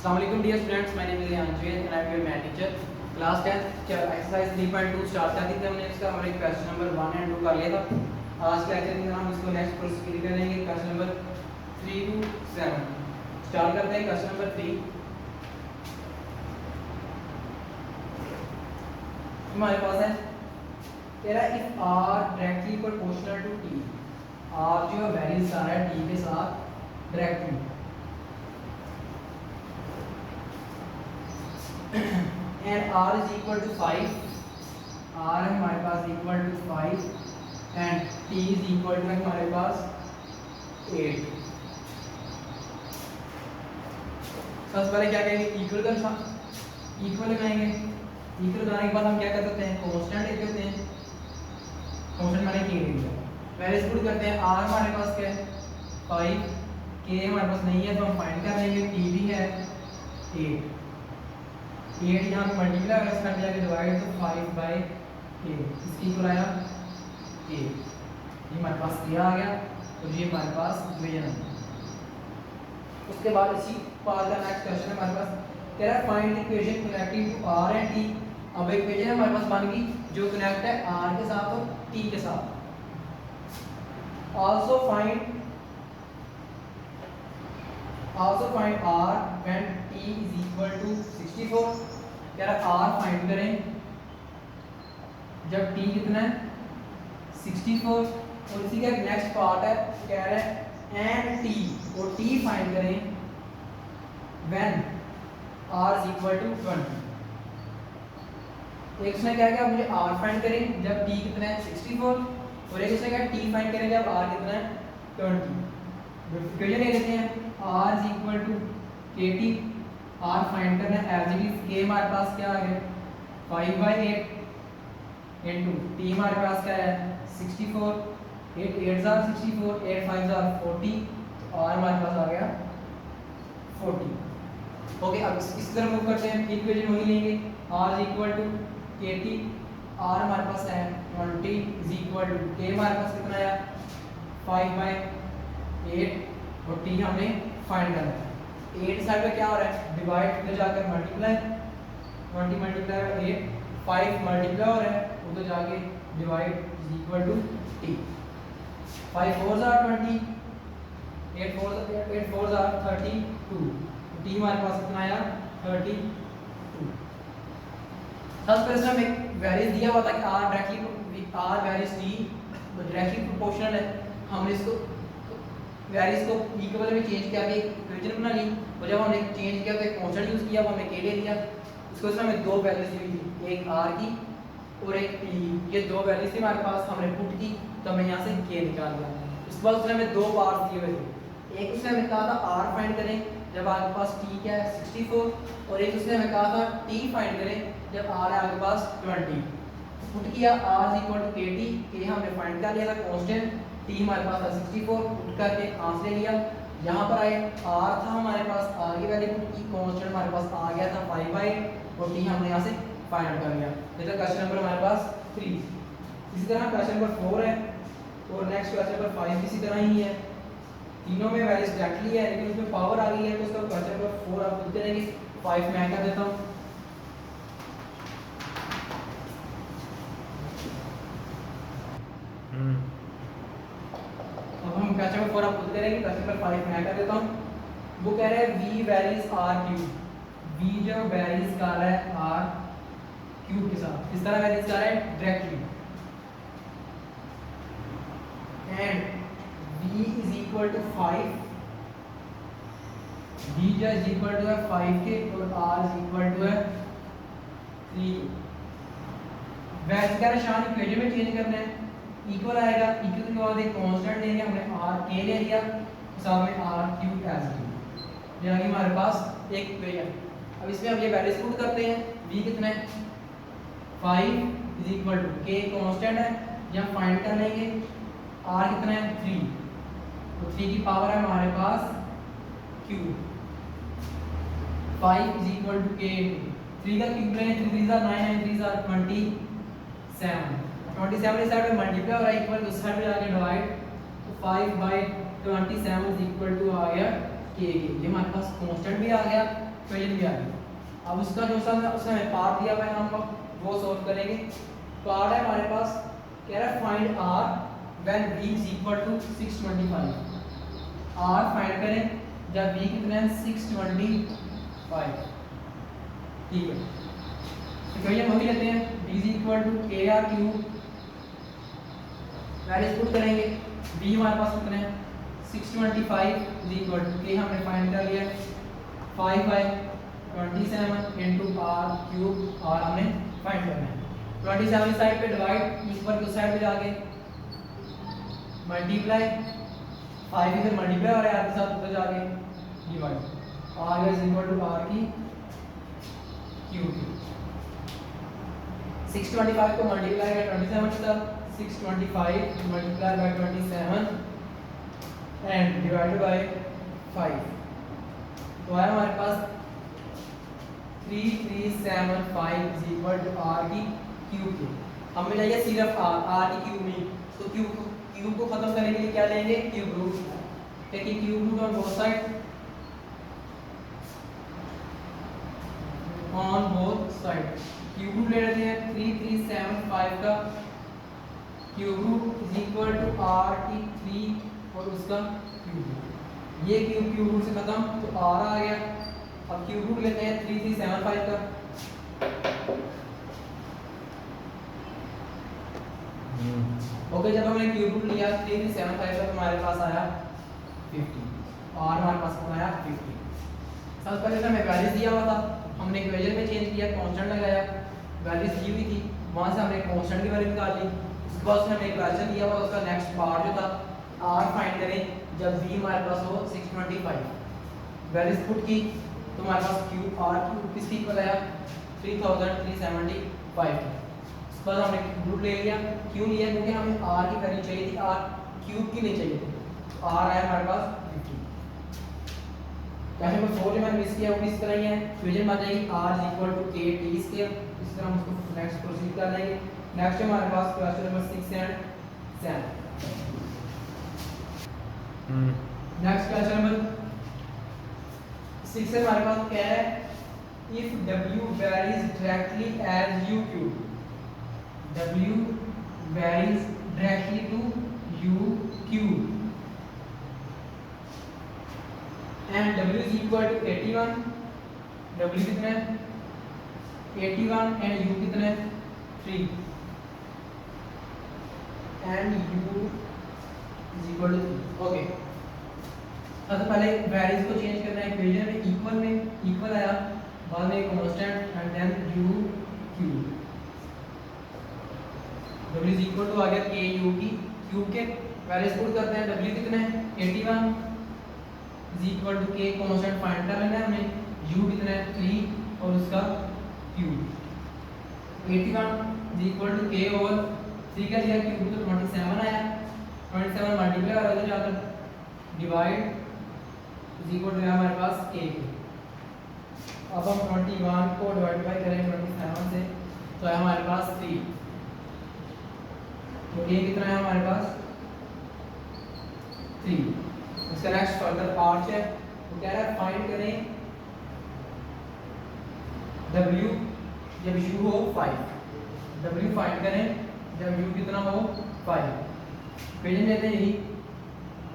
Assalamualaikum dear students, my name is Anjay and I am your math teacher. Class 10 exercise 3.2 start कर दी थी हमने। इसका हमारे question number 1 and 2 कर लिया था। आज के लेक्चर में हम इसको नेक्स्ट प्रोसीड करेंगे क्वेश्चन नंबर 3 to 7। स्टार्ट करते हैं क्वेश्चन नंबर 3। हमारे पास है तेरा if r directly proportional to t, r जो वैल्यू आ रहा है t के साथ directly and r is equal to 5, r हमारे पास equal to 5 and t is equal to हमारे पास 8। सबसे पहले क्या कहेंगे, इक्वल का इक्वल लगाएंगे। इक्वल लगाने के बाद हम क्या कर सकते हैं, कांस्टेंट लिख देते हैं। कांस्टेंट माने k लिया। पहले पुट करते हैं, r हमारे पास क्या है 5, k हमारे पास नहीं है तो हम फाइंड कर लेंगे, t भी है 8। 8 यहाँ पे मल्टीप्लाई होगा, इसका जाके डिवाइड तो 5/8 इसकी इक्वल आया 8। ये हमारे पास क्या आ गया और ये हमारे पास इक्वेशन है। उसके बाद इसी पार्ट का नेक्स्ट क्वेश्चन है हमारे पास, तेरा find equation connecting to r and t। अब इक्वेशन हमारे पास बन गई जो कनेक्ट है r के साथ और t के साथ। Also find r when t is equal to 64। कह रहा r फाइंड करें जब t कितना है 64। और इसी का नेक्स्ट पार्ट है, कह रहा है एंड t, और t फाइंड करें when r is equal to 20। एक उसने क्या किया, मुझे r फाइंड करें जब t कितना है 64, और एक उसने क्या t फाइंड करें जब r कितना है 20। इक्वेशन ले लेते हैं, r is equal to kt, r find करना है एज इट इज। k हमारे पास क्या आ गया 5/8 इनटू t हमारे पास क्या है 64। 8 8s are 64, 8 5s are 40, तो r हमारे पास आ गया 40। ओके, अब इस तरह मूव करते हैं, इक्वेशन वही लेंगे, r is equal to kt, r हमारे पास है 20 is equal to k हमारे पास कितना आया 5/8 और t हमने फाइंड करना है। 8 साइड पे क्या हो रहा है, डिवाइड में जाकर मल्टीप्लाई, 20 मल्टीप्लाई 8, 5 मल्टीप्लाई हो रहा है उधर जाके divide is equal to t। 5 4s are 20, 8 4s are 32, t हमारे पास कितना आया 32। सबसे पहले हमें एक वैल्यू दिया हुआ था कि r directly r values t directly proportional है। हमने इसको वैल्यूज को इक्वल में चेंज किया, एक इक्वेशन बना ली, और जब हमने चेंज किया तो एक कांस्टेंट यूज किया, वो हमने k ले लिया। इसको उसमें हमें दो वैल्यूज दी थी, एक r की और एक t। ये दो वैल्यूज थी हमारे पास, हमने पुट की तो हमें यहाँ से k निकाल लिया। उसके बाद उसने हमें दो पार्ट दिए हुए थे, एक उसने हमें कहा था r फाइंड करें जब आपके पास t क्या है 64, और एक उसने हमें कहा था t फाइंड करें जब r है आपके पास 20। पुट किया r is equal to kt, k हमने फाइंड कर लिया था कांस्टेंट, t हमारे पास था 64, पुट करके आंसर ले लिया। यहाँ पर आए r था हमारे पास, r की वैल्यू पुट की, कांस्टेंट हमारे पास आ गया था 5/8 और t हमने यहाँ से फाइंड आउट कर लिया। ये तो क्वेश्चन नंबर हमारे पास 3। इसी तरह क्वेश्चन नंबर 4 है और नेक्स्ट क्वेश्चन नंबर 5 इसी तरह ही है। तीनों में वैल्यूज डायरेक्टली है लेकिन उसमें पावर आ गई है, तो उसका क्वेश्चन नंबर 4 आप लिखते रहेंगे, 5 मैं कर देता हूँ। अब हम क्वेश्चन नंबर 4 आप लिखते रहेंगे, क्वेश्चन नंबर 5 मैं कर देता हूँ। वो कह रहे हैं v values r cube, v जो वैल्यूज कर रहा है r क्यूब के साथ, किस तरह वैल्यूज कर रहा है directly, and v is equal to 5, v जो is equal to है 5 के और r is equal to है 3। वैल्यूज का निशान इक्वेशन में चेंज करना है, इक्वल आएगा, इक्वल के बाद एक कांस्टेंट लेंगे, हमने r k ले लिया, साथ में r क्यूब एज इट, यानी हमारे पास एक इक्वेशन। अब इसमें हम ये वैल्यूज पुट करते हैं, v कितना है 5 is equal to k constant है, यहाँ फाइंड कर लेंगे, r कितना है 3, तो 3 की पावर है हमारे पास cube, 5 is equal to k, 3 का क्यूब लेंगे, 3 3s are 9, 9 3s are 27, 27 इस साइड पे मल्टीप्लाई हो रहा है, इक्वल उस साइड पे जाके डिवाइड, तो 5/27 इज इक्वल टू आ गया k। ये हमारे पास कांस्टेंट भी आ गया इक्वेशन भी आ गई। अब उसका जो सा उसने हमें पार्ट दिया हुआ है हम अब वो सॉल्व करेंगे। पार्ट है हमारे पास, कह रहा है find r when v is equal to 625। R find करें जब v कितना है 625। ठीक है, इक्वेशन वही लेते हैं, v is equal to kr cube, values put करेंगे। v हमारे पास कितना है 625 इज इक्वल टू k हमने फाइंड कर लिया 5 by 27 into r cube, r हमने फाइंड करना है। 27 इस साइड पे डिवाइड, इस पर उस साइड पे जाके मल्टीप्लाई, 5 इधर मल्टीप्लाई और r के साथ उधर जाके divide, r is equal to r की क्यूब। 625 को मल्टीप्लाई बाय 27 के साथ, 625 multiply by 27 and divided by 5, तो आया हमारे पास 3375 इज इक्वल टू r की क्यूब की। हमें चाहिए सिर्फ r की क्यूब नहीं, तो क्यूब को खत्म करने के लिए क्या लेंगे, क्यूब रूट। देखिए cube root on both side, on both side cube root ले लेते हैं। 3375 का cube root is equal to r की 3 और उसका क्यूब। ये क्यूब रूट से खत्म, तो r आ गया। अब क्यूब रूट लेते हैं 3375 का, ओके जब हमने क्यूब रूट लिया 3375 का, हमारे पास आया 50 और हमारे पास आया 50। सबसे पहले तो हमें वैल्यूज दिया हुआ था, हमने इक्वेशन में चेंज किया, कांस्टेंट लगाया, वैल्यूज दी हुई थी, वहां से हमने कांस्टेंट की वैल्यू निकाल ली। उसके बाद उसने हमें एक क्वेश्चन दिया हुआ, उसका नेक्स्ट पार्ट जो था r फाइंड करें जब v हमारे पास हो 625, वैल्यूज पुट की तो हमारे पास क्यूब r क्यूब किसकी इक्वल आया 3375। उसके बाद हमने रूट ले लिया, क्यों लिया, क्योंकि हमें r की वैल्यू चाहिए थी, r क्यूब की नहीं चाहिए थी, तो r आया हमारे पास 50। कैसे मैं 4 मैंने मिस किया वो भी इस तरह ही है, इक्वेशन बन जाएगी r is equal to k t square. इस तरह हम उसको नेक्स्ट प्रोसीड कर लेंगे। नेक्स्ट हमारे पास question number 6 and 7। Next question number 6 है हमारे पास, क्या है, if w varies directly as u cube, w varies directly to u cube and w is equal to 81, w कितना है 81 and u कितना है 3 and u is equal to 3। Okay, सबसे पहले वैल्यूज को चेंज करना है, इक्वेशन में इक्वल आया, बाद में constant and then u cube, w is equal to आ गया k u की क्यूब के वैल्यूज पुट करते हैं। w कितना है 81 is equal to k, constant find कर लेना है हमें, u कितना है 3 और उसका cube. 81 is equal to k over 3 का लिया क्यूब तो 27 आया, 27 मल्टीप्लाई और उधर जाकर डिवाइड इज इक्वल टू हमारे पास k के। अब हम 21 को डिवाइड बाय करें 27 से, तो है हमारे पास 3, तो k कितना है हमारे पास 3। इसका नेक्स्ट फर्दर पार्ट है, तो कह रहा है फाइंड करें w जब u हो 5, w फाइंड करें जब u कितना हो 5। इक्वेशन लेते हैं यही,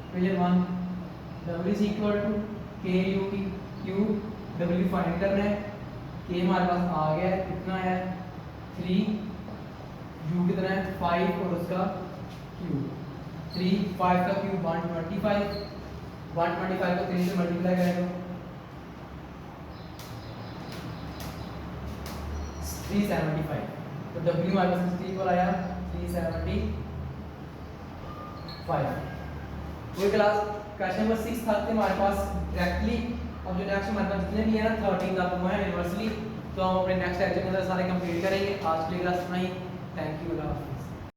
equation 1 w is equal to k u की क्यूब, w फाइंड करना है, k हमारे पास आ गया है, कितना है 3, u कितना है 5 और उसका क्यूब। 3 5 का क्यूब 125, 125 को 3 से मल्टीप्लाई करें तो 375, तो w हमारे पास 3 पर आया 375। वही क्लास क्वेश्चन नंबर 6 था हमारे पास डायरेक्टली। अब जो नेक्स्ट हमारे पास जितने भी है ना 13 तक वो है यूनिवर्सली, तो हम अपने नेक्स्ट लेक्चर के अंदर सारे कंप्लीट करेंगे। आज के लिए क्लास इतना ही, थैंक यू।